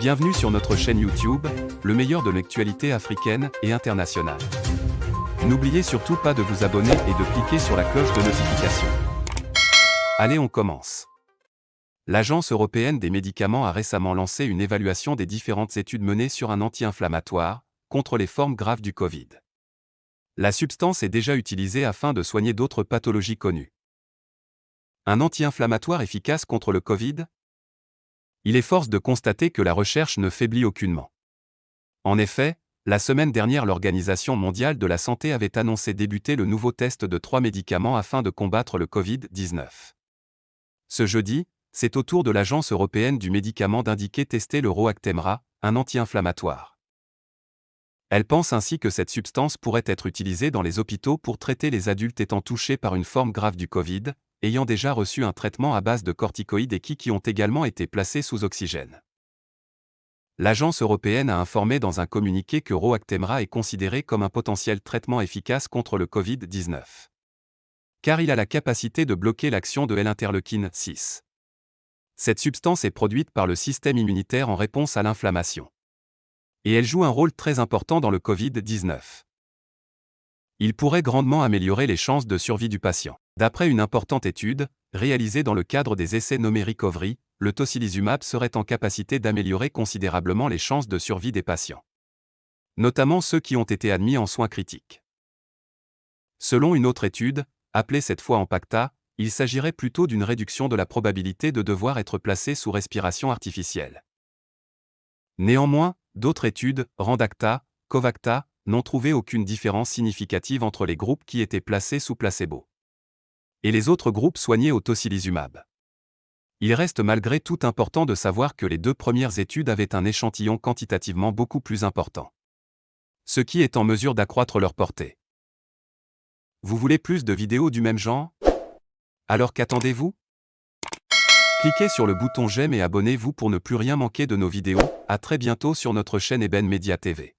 Bienvenue sur notre chaîne YouTube, le meilleur de l'actualité africaine et internationale. N'oubliez surtout pas de vous abonner et de cliquer sur la cloche de notification. Allez, on commence. L'Agence européenne des médicaments a récemment lancé une évaluation des différentes études menées sur un anti-inflammatoire contre les formes graves du Covid. La substance est déjà utilisée afin de soigner d'autres pathologies connues. Un anti-inflammatoire efficace contre le Covid? Il est force de constater que la recherche ne faiblit aucunement. En effet, la semaine dernière l'Organisation mondiale de la santé avait annoncé débuter le nouveau test de 3 médicaments afin de combattre le Covid-19. Ce jeudi, c'est au tour de l'Agence européenne du médicament d'indiquer tester le Roactemra, un anti-inflammatoire. Elle pense ainsi que cette substance pourrait être utilisée dans les hôpitaux pour traiter les adultes étant touchés par une forme grave du Covid, ayant déjà reçu un traitement à base de corticoïdes et qui ont également été placés sous oxygène. L'Agence européenne a informé dans un communiqué que Roactemra est considéré comme un potentiel traitement efficace contre le Covid-19. Car il a la capacité de bloquer l'action de L-interleukine 6. Cette substance est produite par le système immunitaire en réponse à l'inflammation. Et elle joue un rôle très important dans le Covid-19. Il pourrait grandement améliorer les chances de survie du patient. D'après une importante étude, réalisée dans le cadre des essais nommés Recovery, le tocilizumab serait en capacité d'améliorer considérablement les chances de survie des patients. Notamment ceux qui ont été admis en soins critiques. Selon une autre étude, appelée cette fois Ampacta, il s'agirait plutôt d'une réduction de la probabilité de devoir être placé sous respiration artificielle. Néanmoins, d'autres études, Randacta, Covacta, n'ont trouvé aucune différence significative entre les groupes qui étaient placés sous placebo et les autres groupes soignés au tocilizumab. Il reste malgré tout important de savoir que les deux premières études avaient un échantillon quantitativement beaucoup plus important, ce qui est en mesure d'accroître leur portée. Vous voulez plus de vidéos du même genre? Alors qu'attendez-vous? Cliquez sur le bouton j'aime et abonnez-vous pour ne plus rien manquer de nos vidéos. À très bientôt sur notre chaîne Eben Media TV.